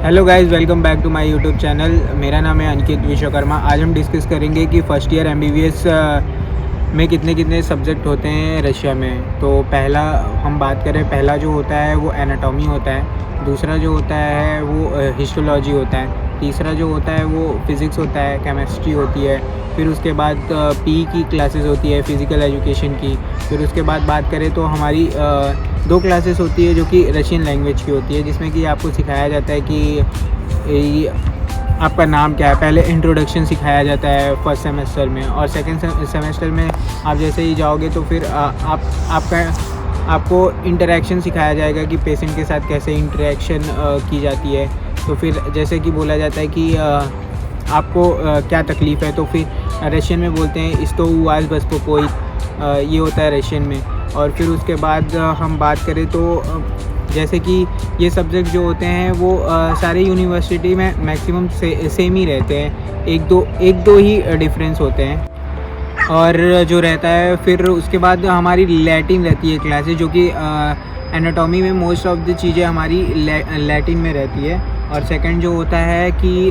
Hello guys, welcome back to my YouTube channel. मेरा नाम है अंकित विश्वकर्मा। आज हम डिस्कस करेंगे कि फ़र्स्ट ईयर एमबीबीएस में कितने कितने सब्जेक्ट होते हैं रशिया में। तो पहला हम बात करें, पहला जो होता है वो एनाटॉमी होता है, दूसरा जो होता है वो हिस्टोलॉजी होता है, तीसरा जो होता है वो फिज़िक्स होता है, केमिस्ट्री होती है, फिर उसके बाद पी की क्लासेस होती है, फ़िज़िकल एजुकेशन की। फिर उसके बाद बात करें तो हमारी दो क्लासेस होती है जो कि रशियन लैंग्वेज की होती है, जिसमें कि आपको सिखाया जाता है कि आपका नाम क्या है। पहले इंट्रोडक्शन सिखाया जाता है फर्स्ट सेमेस्टर में, और सेकंड सेमेस्टर में आप जैसे ही जाओगे तो फिर आपको इंटरेक्शन सिखाया जाएगा कि पेशेंट के साथ कैसे इंटरेक्शन की जाती है। तो फिर जैसे कि बोला जाता है कि आपको क्या तकलीफ़ है, तो फिर रशियन में बोलते हैं इस्तो वाज बस कोई, ये होता है रशियन में। और फिर उसके बाद हम बात करें तो जैसे कि ये सब्जेक्ट जो होते हैं वो सारे यूनिवर्सिटी में मैक्सिमम सेम ही रहते हैं, एक दो ही डिफरेंस होते हैं। और जो रहता है फिर उसके बाद हमारी लैटिन रहती है क्लासेस, जो कि एनाटॉमी में मोस्ट ऑफ द चीज़ें हमारी लैटिन में रहती है। और सेकंड जो होता है कि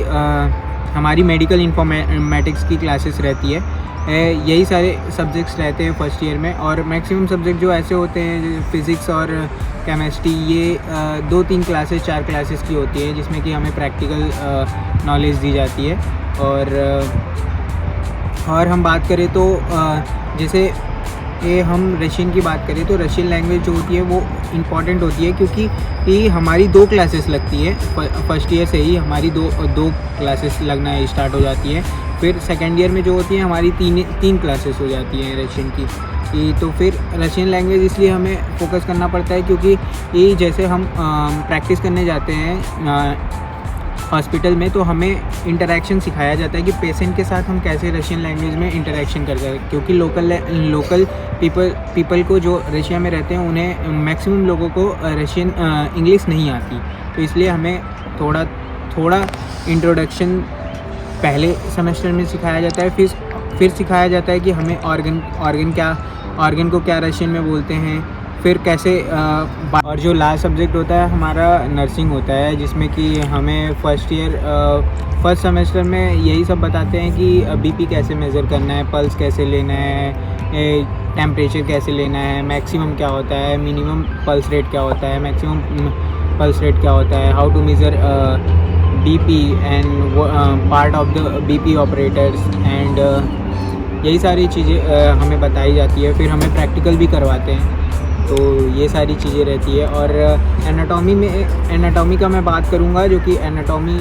हमारी मेडिकल इन्फॉर्मेटिक्स की क्लासेस रहती है। यही सारे सब्जेक्ट्स रहते हैं फर्स्ट ईयर में। और मैक्सिमम सब्जेक्ट जो ऐसे होते हैं, फ़िज़िक्स और केमिस्ट्री, ये 2-3 क्लासेस 4 क्लासेस की होती है, जिसमें कि हमें प्रैक्टिकल नॉलेज दी जाती है। और हम बात करें तो जैसे हम रशियन की बात करें तो रशियन लैंग्वेज जो होती है वो इम्पॉर्टेंट होती है, क्योंकि ये हमारी 2 क्लासेस लगती है। फर्स्ट ईयर से ही हमारी दो क्लासेस लगना स्टार्ट हो जाती है। फिर सेकेंड ईयर में जो होती है हमारी तीन क्लासेस हो जाती हैं रशियन की। तो फिर रशियन लैंग्वेज इसलिए हमें फोकस करना पड़ता है, क्योंकि ये जैसे हम प्रैक्टिस करने जाते हैं हॉस्पिटल में, तो हमें इंटरेक्शन सिखाया जाता है कि पेशेंट के साथ हम कैसे रशियन लैंग्वेज में इंटरेक्शन कर सकते हैं। क्योंकि लोकल पीपल को जो रशिया में रहते हैं उन्हें मैक्सिमम लोगों को रशियन इंग्लिश नहीं आती। तो इसलिए हमें थोड़ा इंट्रोडक्शन पहले सेमेस्टर में सिखाया जाता है। फिर सिखाया जाता है कि हमें ऑर्गन को क्या रशियन में बोलते हैं, फिर कैसे और जो लास्ट सब्जेक्ट होता है हमारा नर्सिंग होता है, जिसमें कि हमें फर्स्ट सेमेस्टर में यही सब बताते हैं कि बीपी कैसे मेज़र करना है, पल्स कैसे लेना है, टेम्परेचर कैसे लेना है, मैक्सिमम क्या होता है, मिनिमम पल्स रेट क्या होता है, मैक्सिमम पल्स रेट क्या होता है, how to measure BP and part of the BP operators and यही सारी चीज़ें हमें बताई जाती है। फिर हमें प्रैक्टिकल भी करवाते हैं। तो ये सारी चीज़ें रहती है। और एनाटॉमी का मैं बात करूँगा, जो कि एनाटॉमी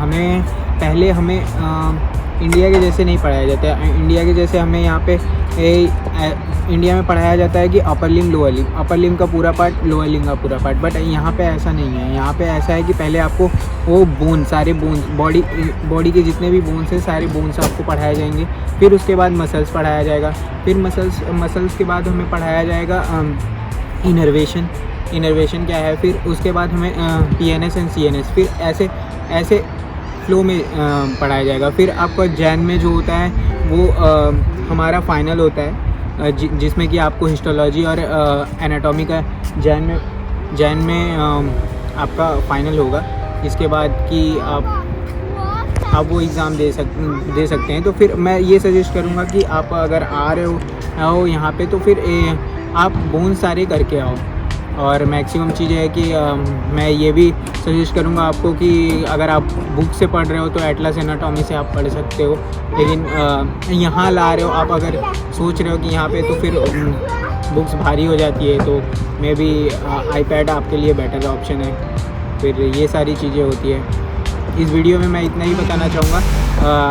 हमें इंडिया के जैसे नहीं पढ़ाया जाता है। इंडिया के जैसे हमें यहाँ पे इंडिया में पढ़ाया जाता है कि upper limb lower limb, upper limb का पूरा पार्ट, लोअर लिम्ब का पूरा पार्ट। बट यहाँ पे ऐसा नहीं है। यहाँ पे ऐसा है कि पहले आपको वो सारे बोन्स, बॉडी के जितने भी बोन्स हैं सारे बोन्स आपको पढ़ाए जाएंगे। फिर उसके बाद मसल्स पढ़ाया जाएगा। फिर मसल्स के बाद हमें पढ़ाया जाएगा इनर्वेशन क्या है। फिर उसके बाद हमें पीएनएस एंड सीएनएस, फिर ऐसे फ्लो में पढ़ाया जाएगा। फिर आपका जैन में जो होता है वो हमारा फाइनल होता है, जिसमें कि आपको हिस्टोलॉजी और एनाटॉमी का जैन में आपका फाइनल होगा। इसके बाद कि आप वो एग्ज़ाम दे सकते हैं। तो फिर मैं ये सजेस्ट करूँगा कि आप अगर आ रहे हो यहाँ पे, तो फिर आप बोन सारे करके आओ। और मैक्सिमम चीज़ें है कि मैं ये भी सजेस्ट करूँगा आपको कि अगर आप बुक से पढ़ रहे हो तो एटलस एनाटॉमी से आप पढ़ सकते हो। लेकिन यहाँ ला रहे हो, आप अगर सोच रहे हो कि यहाँ पे, तो फिर बुक्स भारी हो जाती है। तो मे बी आईपैड आपके लिए बेटर ऑप्शन है। फिर ये सारी चीज़ें होती है। इस वीडियो में मैं इतना ही बताना चाहूँगा।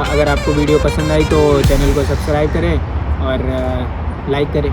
अगर आपको वीडियो पसंद आई तो चैनल को सब्सक्राइब करें और लाइक करें।